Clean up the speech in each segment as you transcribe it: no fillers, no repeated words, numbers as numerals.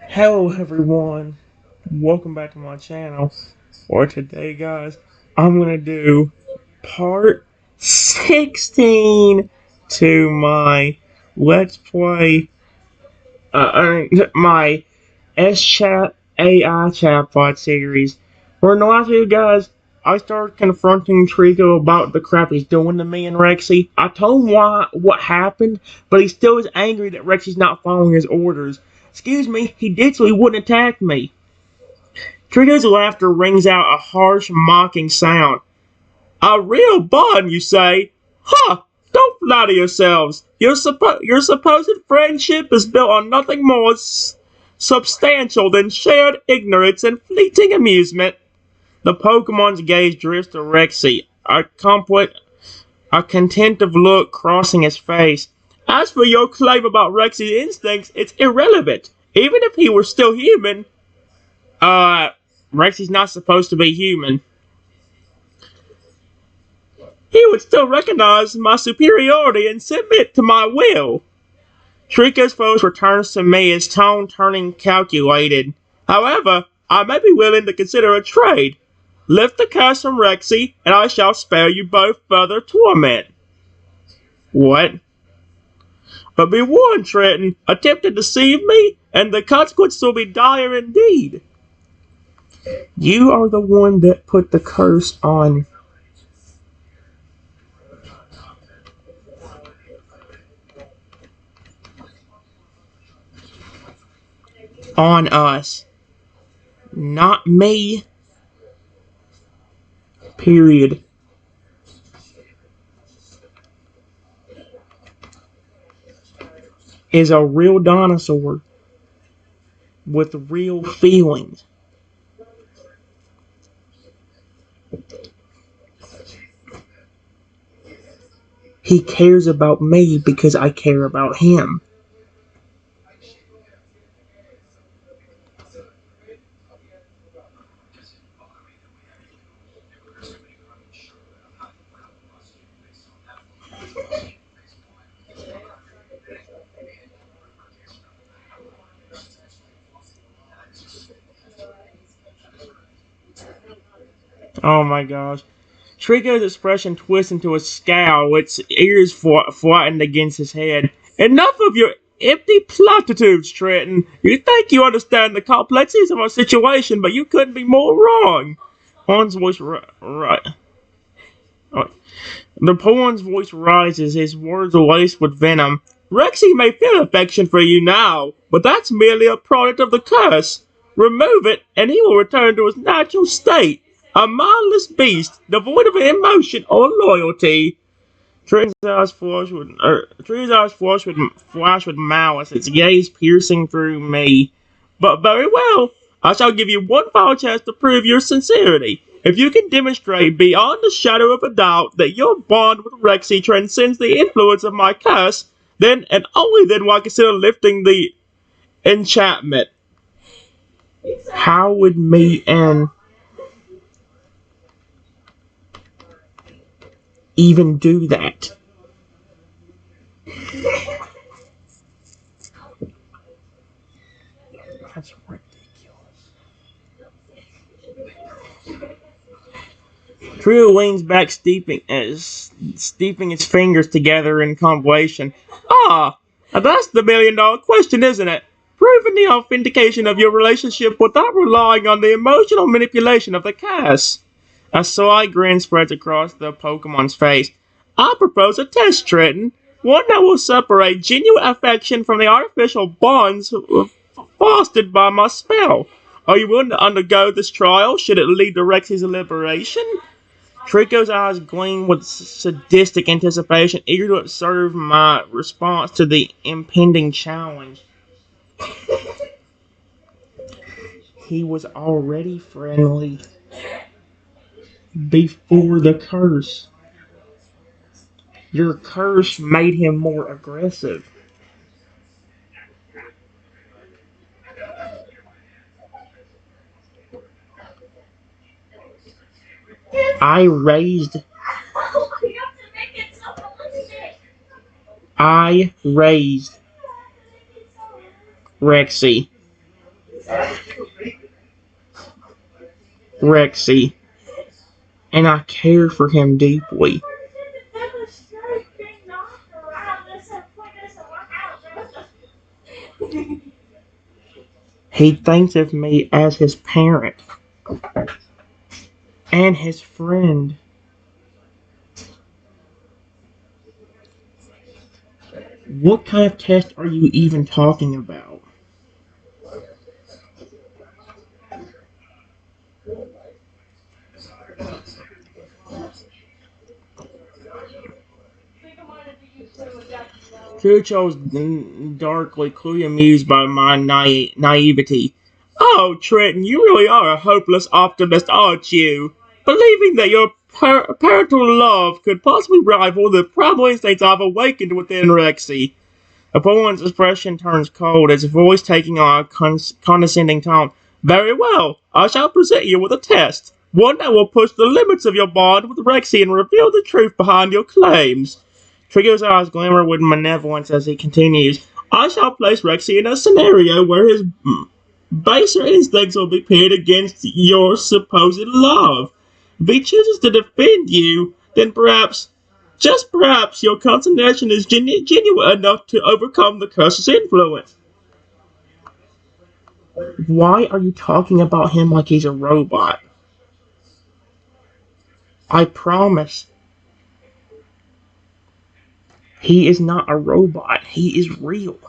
Hello everyone, welcome back to my channel. For today guys, I'm gonna do part 16 to my Let's Play, my SChat AI chatbot series. For in the last video guys, I started confronting Trico about the crap he's doing to me and Rexy. I told him what happened, but he still is angry that Rexy's not following his orders. Excuse me, he did so he wouldn't attack me. Trico's laughter rings out a harsh, mocking sound. A real bond, you say? Huh! Don't flatter yourselves. Your supposed friendship is built on nothing more substantial than shared ignorance and fleeting amusement. The Pokemon's gaze drifts to Rexy, a contentive look crossing his face. As for your claim about Rexy's instincts, it's irrelevant. Even if he were still human, uh, Rexy's not supposed to be human. He would still recognize my superiority and submit to my will. Trico's voice returns to me, his tone turning calculated. However, I may be willing to consider a trade. Lift the curse from Rexy, and I shall spare you both further torment. What? But be warned, Trenton. Attempt to deceive me, and the consequences will be dire indeed. You are the one that put the curse on us. Not me. Period. Is a real dinosaur with real feelings. He cares about me because I care about him. Oh my gosh. Trico's expression twists into a scowl, its ears flattened against his head. Enough of your empty platitudes, Trenton. You think you understand the complexities of our situation, but you couldn't be more wrong. Horn's voice right. The Pawn's voice rises, his words laced with venom. Rexy may feel affection for you now, but that's merely a product of the curse. Remove it, and he will return to his natural state, a mindless beast, devoid of emotion or loyalty. Tree's eyes flash with malice, its gaze piercing through me. But very well, I shall give you one final chance to prove your sincerity. If you can demonstrate beyond the shadow of a doubt that your bond with Rexy transcends the influence of my curse, then and only then will I consider lifting the enchantment. How would me and even do that? That's ridiculous. Trio leans back, steeping his fingers together in contemplation. Ah, that's the million-dollar question, isn't it? Proving the authentication of your relationship without relying on the emotional manipulation of the cast. A sly grin spreads across the Pokemon's face. I propose a test, Trenton. One that will separate genuine affection from the artificial bonds fostered by my spell. Are you willing to undergo this trial should it lead to Rexy's liberation? Trico's eyes gleam with sadistic anticipation, eager to observe my response to the impending challenge. He was already friendly before the curse. Your curse made him more aggressive. I raised I raised Rexy. Rexy, and I care for him deeply. He thinks of me as his parent and his friend. What kind of test are you even talking about? Chucho's darkly, clearly amused by my naivety. Oh, Trenton, you really are a hopeless optimist, aren't you? Believing that your parental love could possibly rival the primal instincts I've awakened within Rexy. Apollon's expression turns cold, his voice taking on a condescending tone. Very well, I shall present you with a test. One that will push the limits of your bond with Rexy and reveal the truth behind your claims. Trigo's eyes glimmer with malevolence as he continues. I shall place Rexy in a scenario where his baser instincts will be pitted against your supposed love. If he chooses to defend you, then perhaps, just perhaps, your condemnation is genuine enough to overcome the curse's influence. Why are you talking about him like he's a robot? I promise. He is not a robot. He is real.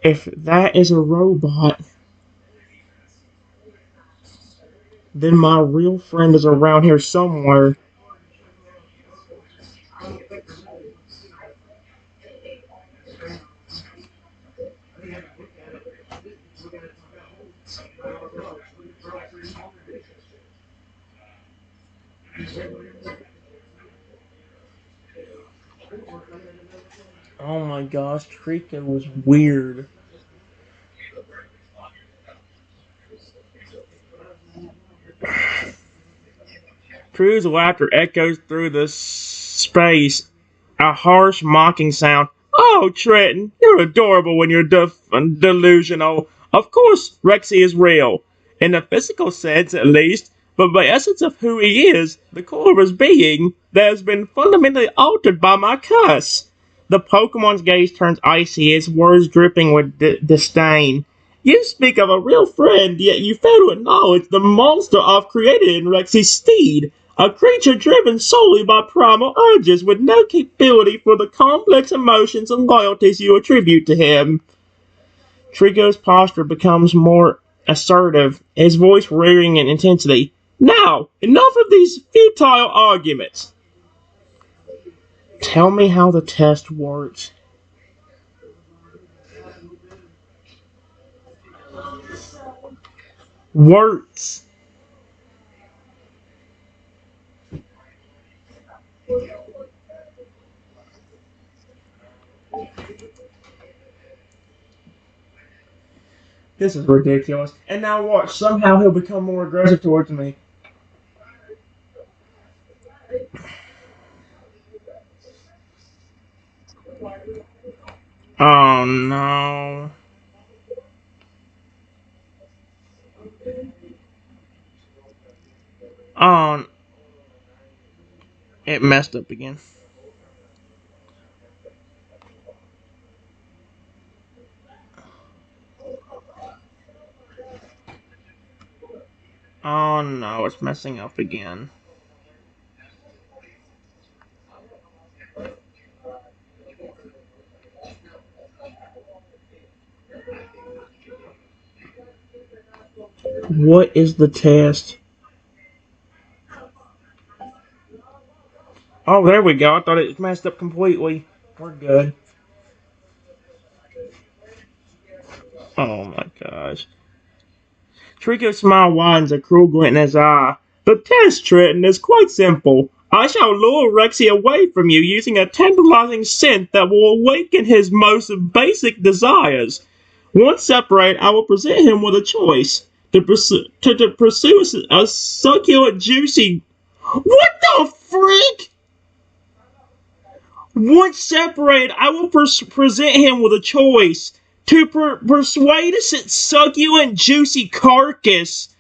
If that is a robot, then my real friend is around here somewhere. Oh my gosh, Trika was weird. Prue's laughter echoes through the space, a harsh, mocking sound. Oh, Trenton, you're adorable when you're delusional. Of course, Rexy is real. In the physical sense, at least, but by essence of who he is, the core of his being, that has been fundamentally altered by my curse. The Pokemon's gaze turns icy, his words dripping with disdain. You speak of a real friend, yet you fail to acknowledge the monster I've created in Rexy's steed. A creature driven solely by primal urges with no capability for the complex emotions and loyalties you attribute to him. Trigo's posture becomes more assertive, his voice rearing in intensity. Now, enough of these futile arguments. Tell me how the test works. Works. This is ridiculous. And now watch, somehow he'll become more aggressive towards me. Oh no. Oh, it messed up again. Oh no, it's messing up again. What is the test? Oh, there we go. I thought it messed up completely. We're good. Oh my gosh. Trico's smile widens, a cruel glint in his eye. The test, Trenton, is quite simple. I shall lure Rexy away from you using a tantalizing scent that will awaken his most basic desires. Once separated, I will present him with a choice to pursue a succulent, juicy. What the freak? Once separated, I will present him with a choice to persuade us its succulent, juicy carcass,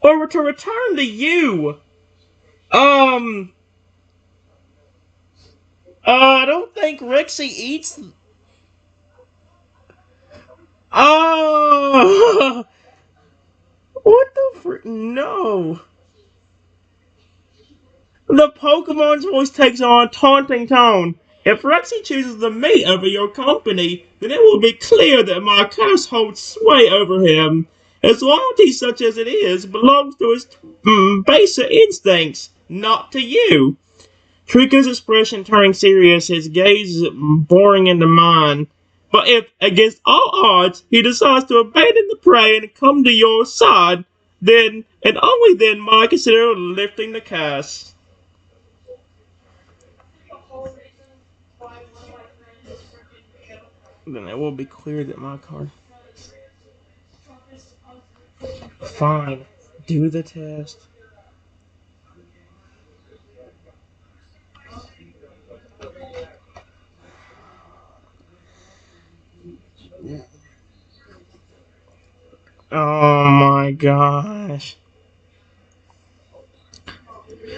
or to return to you. Um, I don't think Rexy eats. Oh, what the frick? No. The Pokemon's voice takes on a taunting tone. If Rexy chooses the meat over your company, then it will be clear that my curse holds sway over him. His loyalty, such as it is, belongs to his baser instincts, not to you. Trico's expression turning serious, his gaze boring into mine. But if, against all odds, he decides to abandon the prey and come to your side, then, and only then, might I consider lifting the curse. Then it will be clear that my card. Fine. Do the test. Oh my gosh.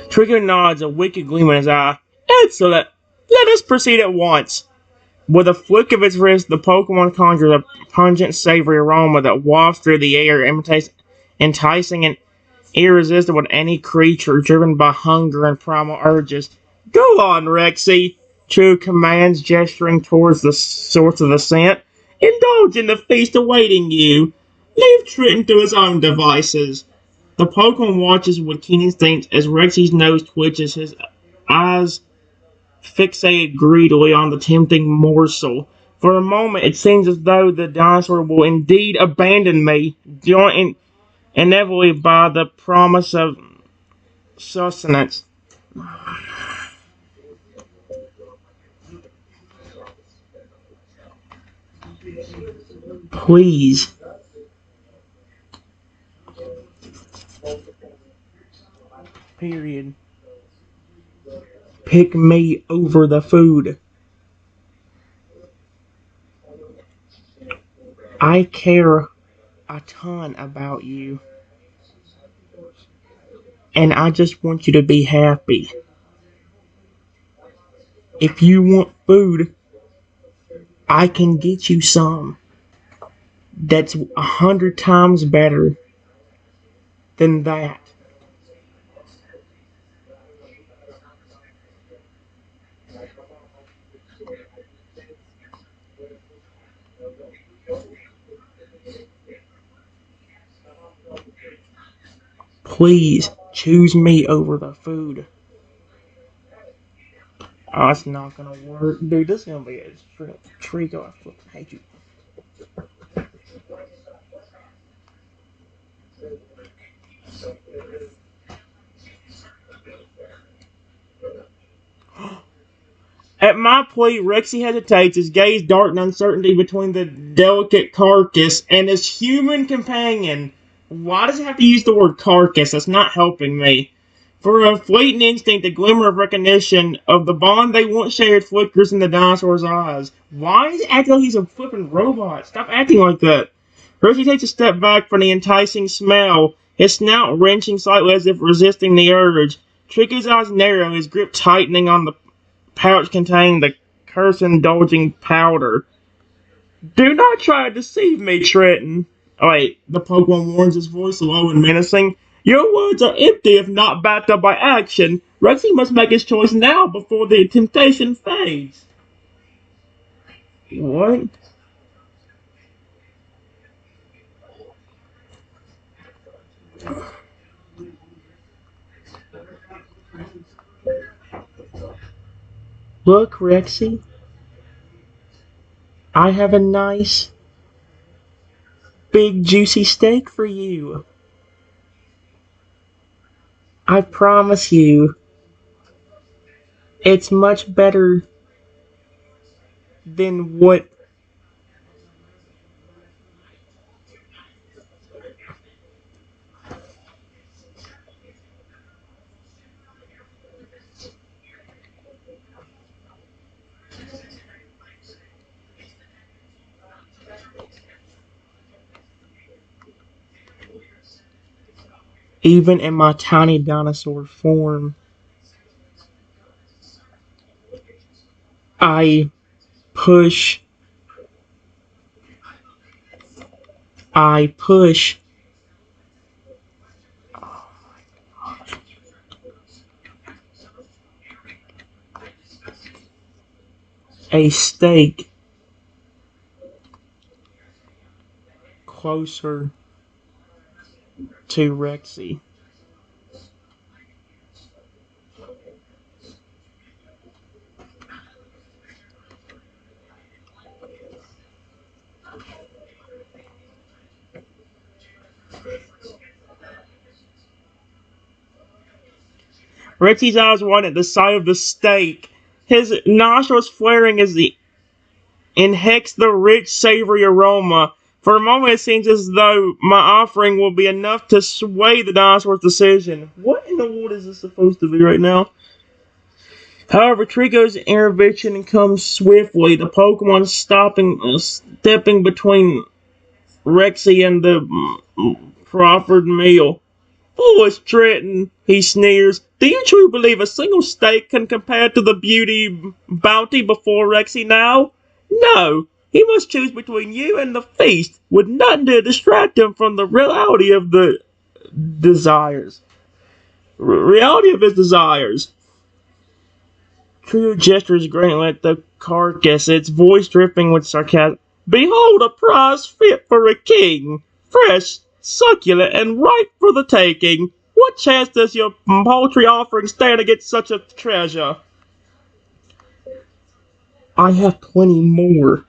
Trico nods, a wicked gleam in his eye. Excellent. Let us proceed at once. With a flick of its wrist, the Pokemon conjures a pungent, savory aroma that wafts through the air, enticing and irresistible to any creature driven by hunger and primal urges. Go on, Rexy, Chu commands, gesturing towards the source of the scent. Indulge in the feast awaiting you. Leave Trenton to his own devices. The Pokemon watches with keen instinct as Rexy's nose twitches, his eyes fixated greedily on the tempting morsel. For a moment, it seems as though the dinosaur will indeed abandon me, joined inevitably by the promise of sustenance. Please, period. Pick me over the food. I care a ton about you, and I just want you to be happy. If you want food, I can get you some. That's 100 times better than that. Please choose me over the food. Oh, it's not gonna work. Dude, this is gonna be a treat. I fucking hate you. At my plea, Rexy hesitates, his gaze dark in uncertainty between the delicate carcass and his human companion. Why does it have to use the word carcass? That's not helping me. For a fleeting instinct, a glimmer of recognition of the bond they once shared flickers in the dinosaur's eyes. Why is it acting like he's a flippin' robot? Stop acting like that. Rexy takes a step back from the enticing smell, his snout wrenching slightly as if resisting the urge. Tricky's eyes narrow, his grip tightening on the pouch containing the curse-indulging powder. Do not try to deceive me, Trenton. Oh, wait, the Pokemon warns, his voice low and menacing. Your words are empty if not backed up by action. Rexy must make his choice now before the temptation fades. What? Look, Rexy, I have a nice, big, juicy steak for you. I promise you, it's much better than what. Even in my tiny dinosaur form, I push, I push a steak closer to Rexy. Rexy's eyes widen at the sight of the steak. His nostrils flaring as he inhales the rich, savory aroma. For a moment, it seems as though my offering will be enough to sway the dinosaur's decision. What in the world is this supposed to be right now? However, Trico's intervention comes swiftly. The Pokemon stepping between Rexy and the proffered meal. Foolish Trenton, he sneers. Do you truly believe a single steak can compare to the bounty before Rexy now? No. He must choose between you and the feast, with nothing to distract him from the reality of the desires. Reality of his desires. Trio gestures grinning at the carcass, its voice dripping with sarcasm. Behold a prize fit for a king! Fresh, succulent, and ripe for the taking! What chance does your paltry offering stand against such a treasure? I have plenty more.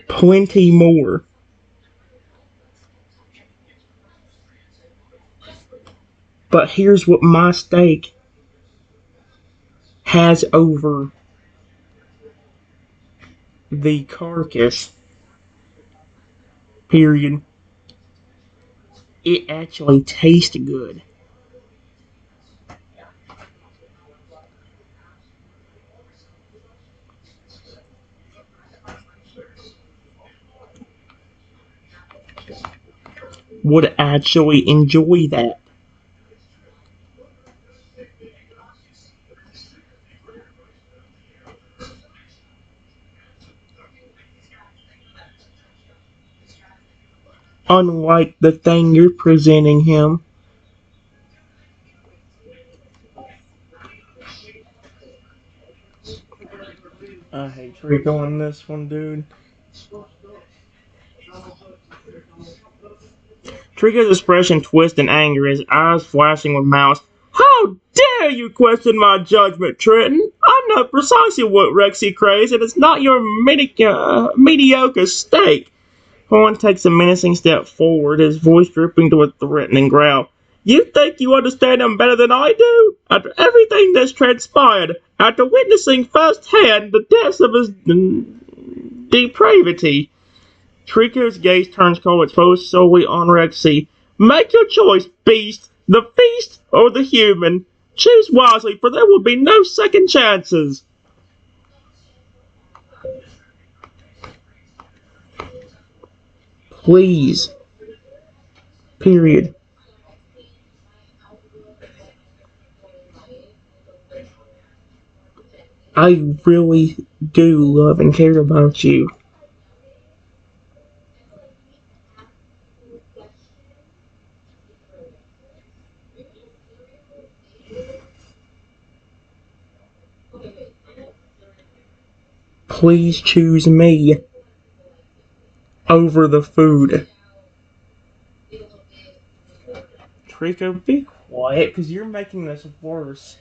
Plenty more. But here's what my steak has over the carcass. Period. It actually tastes good. Would actually enjoy that. Unlike the thing you're presenting him. I hate Rico on this one, dude. Trico's expression twists in anger, his eyes flashing with malice. How dare you question my judgment, Trenton? I know precisely what Rexy craves, and it's not your mediocre steak. Horn takes a menacing step forward, his voice dripping to a threatening growl. You think you understand him better than I do? After everything that's transpired, after witnessing firsthand the depths of his depravity, Trico's gaze turns cold, focused solely on Rexy. Make your choice, beast, the feast, or the human. Choose wisely, for there will be no second chances. Please. Period. I really do love and care about you. Please choose me over the food. Trico, be quiet, because you're making this worse.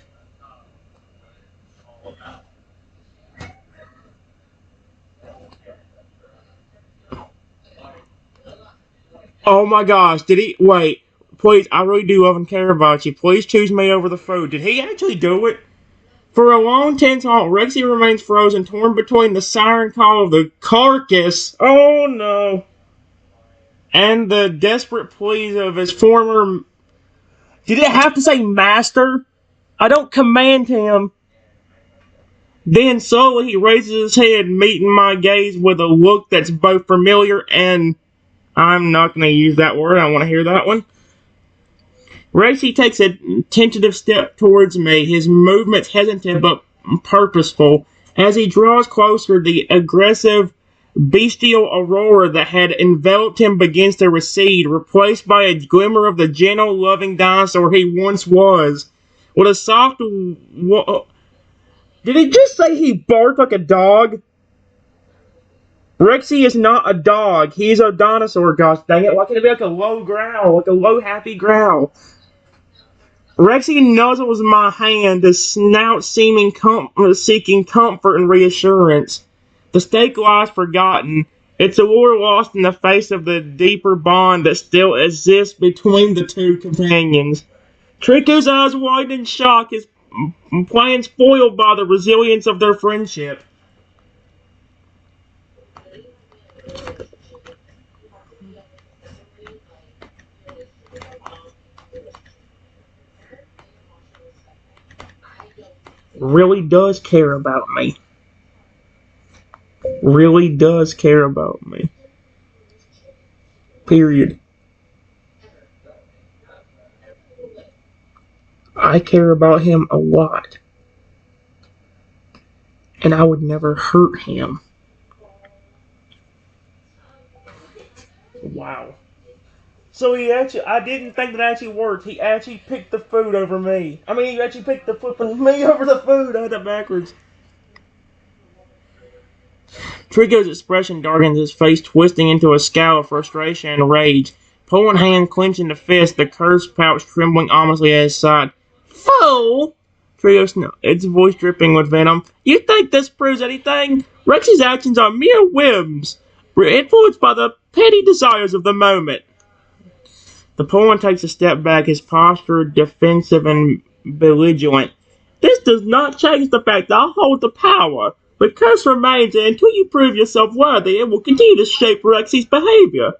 Oh my gosh, did he? Wait, please, I really do love and care about you. Please choose me over the food. Did he actually do it? For a long tense halt, Rexy remains frozen, torn between the siren call of the carcass. Oh no. And the desperate pleas of his former. Did it have to say master? I don't command him. Then slowly he raises his head, meeting my gaze with a look that's both familiar and I'm not going to use that word. I want to hear that one. Racy takes a tentative step towards me, his movements hesitant but purposeful. As he draws closer, the aggressive, bestial aurora that had enveloped him begins to recede, replaced by a glimmer of the gentle, loving dinosaur he once was. With a soft. Did he just say he barked like a dog? Rexy is not a dog. He's a dinosaur, gosh dang it. Why can't it be like a low growl? Like a low, happy growl? Rexy nuzzles my hand, his snout seeking comfort and reassurance. The stake lies forgotten, its allure lost in the face of the deeper bond that still exists between the two companions. Trico's eyes widen in shock, his plans foiled by the resilience of their friendship. Really does care about me. Really does care about me. Period. I care about him a lot. And I would never hurt him. Wow. So I didn't think that actually worked. He actually picked the food over me. I mean, he actually picked the flipping me over the food. I had it backwards. Trico's expression darkens, his face twisting into a scowl of frustration and rage. Pulling hand clenching the fist, the cursed pouch trembling ominously at his side. Fool! Trico snarled, its voice dripping with venom. You think this proves anything? Rexy's actions are mere whims. We're influenced by the petty desires of the moment. The Poland takes a step back, his posture defensive and belligerent. This does not change the fact that I hold the power. The curse remains, and until you prove yourself worthy, it will continue to shape Rexy's behavior.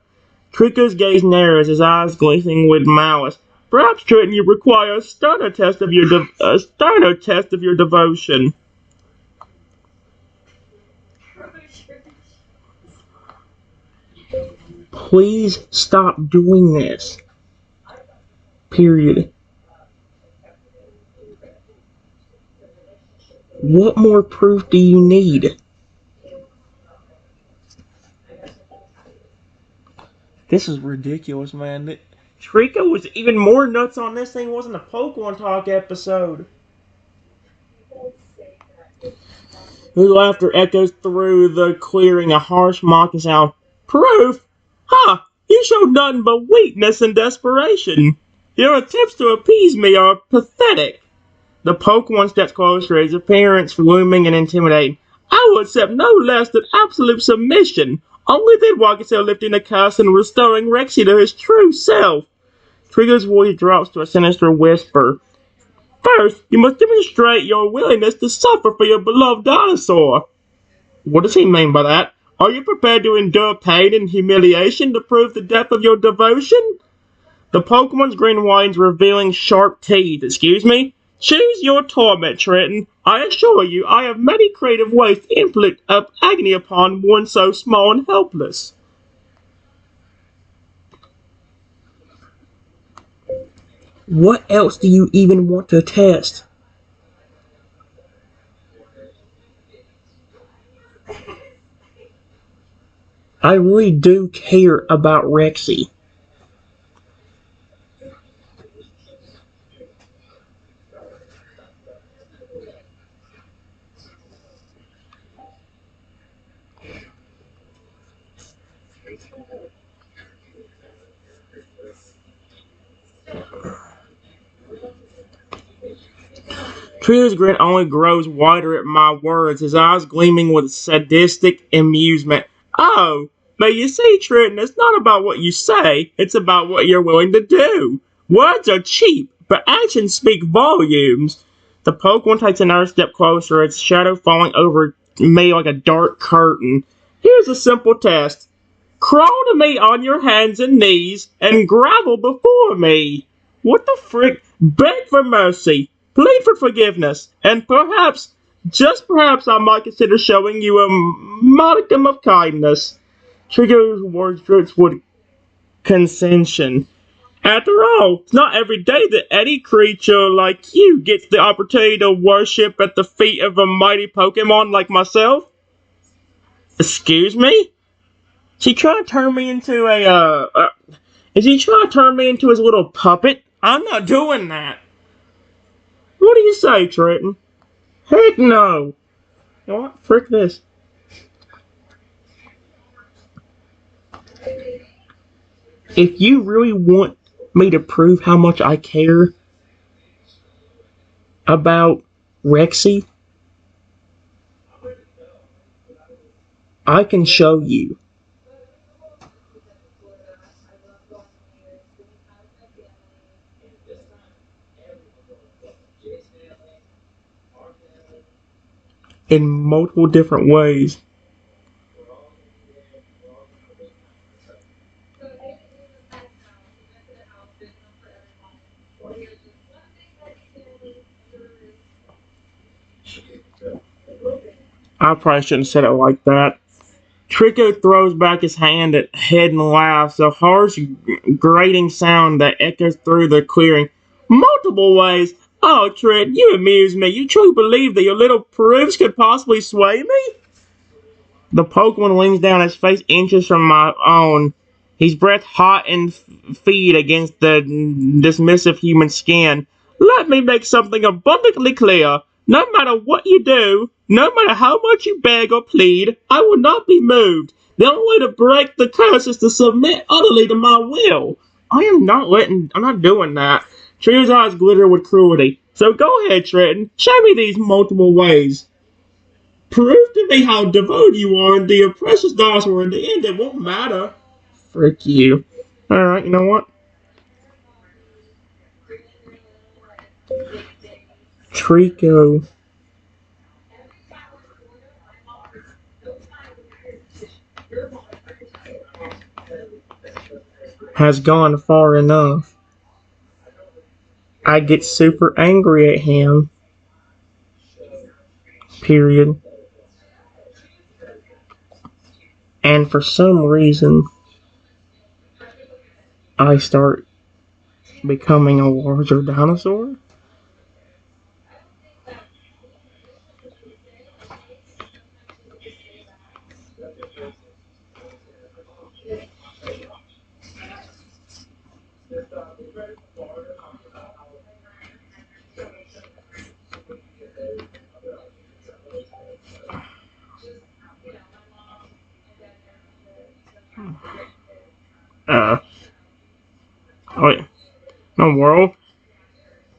Trico's gaze narrows, his eyes glistening with malice. Perhaps, Triton, you require a sterner test of your devotion. Please stop doing this. Period. What more proof do you need? This is ridiculous, man. Trico was even more nuts on this thing. It wasn't a Pokemon Talk episode. His laughter echoes through the clearing, a harsh mocking sound. Proof? Ha! You show nothing but weakness and desperation. Your attempts to appease me are pathetic. The Pokemon steps closer, his appearance looming and intimidating. I will accept no less than absolute submission. Only then will I consider lifting the curse and restoring Rexy to his true self. Trico's voice drops to a sinister whisper. First, you must demonstrate your willingness to suffer for your beloved dinosaur. What does he mean by that? Are you prepared to endure pain and humiliation to prove the depth of your devotion? The Pokemon's grin widens, revealing sharp teeth. Excuse me? Choose your torment, Trenton. I assure you, I have many creative ways to inflict agony upon one so small and helpless. What else do you even want to test? I really do care about Rexy. Tria's grin only grows wider at my words, his eyes gleaming with sadistic amusement. Oh, but you see, Trenton, it's not about what you say, it's about what you're willing to do. Words are cheap, but actions speak volumes. The Pokemon takes another step closer, its shadow falling over me like a dark curtain. Here's a simple test. Crawl to me on your hands and knees and grovel before me. What the frick? Beg for mercy. Plead for forgiveness, and perhaps Just perhaps I might consider showing you a modicum of kindness. Trico's words drips with concession. After all, it's not every day that any creature like you gets the opportunity to worship at the feet of a mighty Pokemon like myself. Excuse me? She trying to turn me into is he trying to turn me into his little puppet? I'm not doing that. What do you say, Trenton? Heck no. You know what? Frick this. If you really want me to prove how much I care about Rexy, I can show you. In multiple different ways. I probably shouldn't have said it like that. Trico throws back his head and laughs, a harsh, grating sound that echoes through the clearing. Multiple ways. Oh, Trick, you amuse me. You truly believe that your little proofs could possibly sway me? The Pokemon leans down, his face inches from my own. His breath hot and feed against the dismissive human skin. Let me make something abundantly clear. No matter what you do, no matter how much you beg or plead, I will not be moved. The only way to break the curse is to submit utterly to my will. I'm not doing that. Trio's eyes glitter with cruelty. So go ahead, Trenton. Show me these multiple ways. Prove to me how devoted you are and your precious dinosaur. In the end, it won't matter. Frick you. Alright, you know what? Trico has gone far enough. I get super angry at him. Period. And for some reason, I start becoming a larger dinosaur. Uh, oh wait. No world.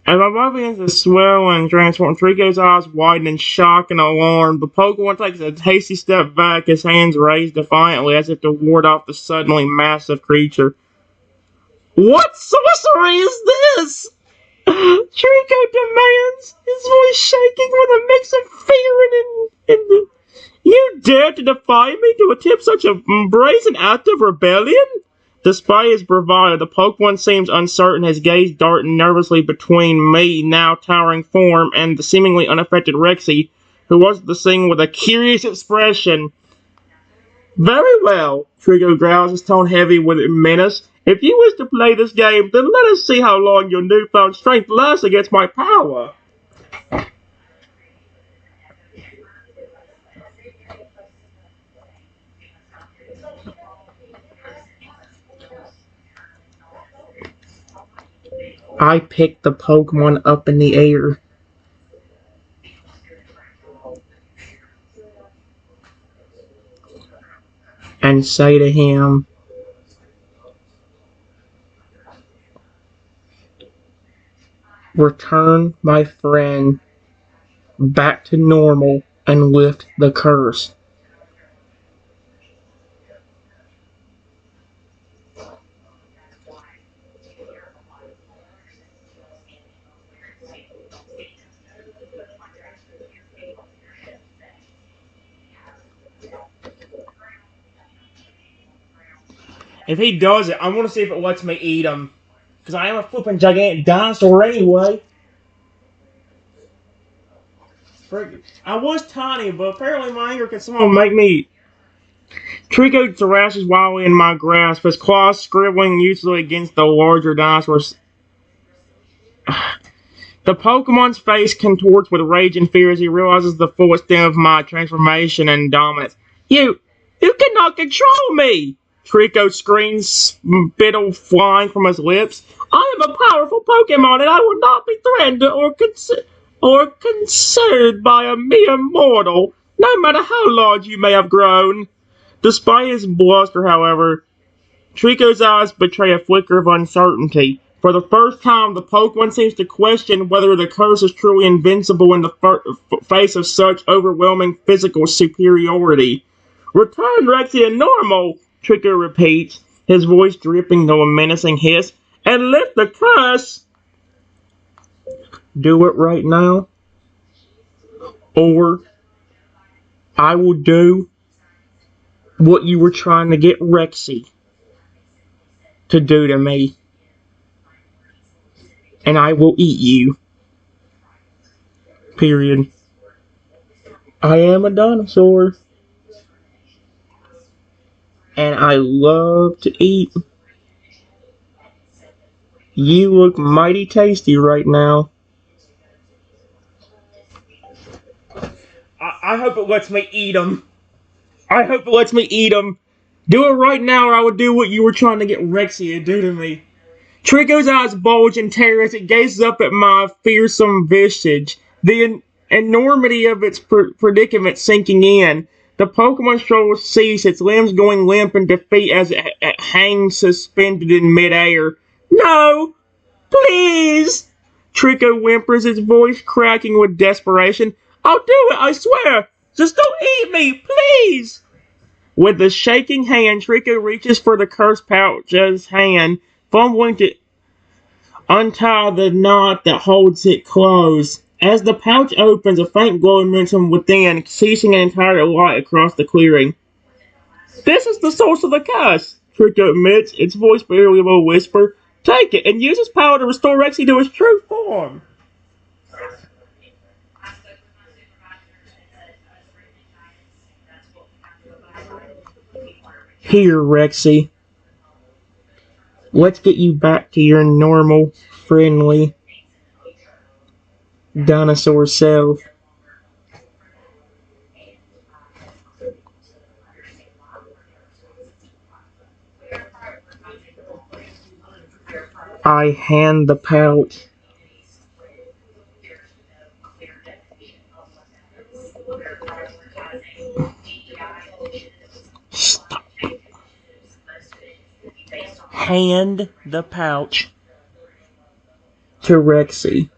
As my body begins to swell and transform, Trico's eyes widen in shock and alarm. The Pokemon takes a hasty step back, his hands raised defiantly as if to ward off the suddenly massive creature. What sorcery is this? Trico demands, his voice shaking with a mix of fear and you dare to defy me to attempt such a brazen act of rebellion? Despite his bravado, the Pokemon seems uncertain, his gaze darting nervously between me, now towering form, and the seemingly unaffected Rexy, who was the scene with a curious expression. Very well, Trico growls, his tone heavy with menace. If you wish to play this game, then let us see how long your newfound strength lasts against my power. I pick the Pokemon up in the air and say to him, return my friend back to normal and lift the curse. If he does it, I want to see if it lets me eat him. Because I am a flipping gigantic dinosaur anyway. I was tiny, but apparently my anger can somehow make me. Trico thrashes wildly in my grasp, his claws scribbling uselessly against the larger dinosaurs. The Pokemon's face contorts with rage and fear as he realizes the full extent of my transformation and dominance. You cannot control me! Trico screams, spittle flying from his lips. I am a powerful Pokemon and I will not be threatened or considered by a mere mortal, no matter how large you may have grown. Despite his bluster, however, Trico's eyes betray a flicker of uncertainty. For the first time, the Pokemon seems to question whether the curse is truly invincible in the face of such overwhelming physical superiority. Return Rexy to normal, Trico repeats, his voice dripping to a menacing hiss, and lift the curse! Do it right now, or I will do what you were trying to get Rexy to do to me, and I will eat you. Period. I am a dinosaur, and I love to eat. You look mighty tasty right now. I hope it lets me eat them. I hope it lets me eat them. Do it right now, or I will do what you were trying to get Rexy to do to me. Trico's eyes bulge in terror as it gazes up at my fearsome visage, the enormity of its predicament sinking in. The Pokemon struggles cease, its limbs going limp in defeat as it hangs suspended in midair. No! Please! Trico whimpers, his voice cracking with desperation. I'll do it, I swear! Just don't eat me, please! With a shaking hand, Trico reaches for the cursed pouch's hand, fumbling to untie the knot that holds it closed. As the pouch opens, a faint glow emits from within, ceasing an entire light across the clearing. This is the source of the curse, Trico admits, its voice barely above a whisper. Take it, and use its power to restore Rexy to his true form. Here, Rexy. Let's get you back to your normal, friendly dinosaur self. I hand the pouch. Stop. Hand the pouch to Rexy.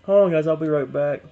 Hold on, guys. I'll be right back.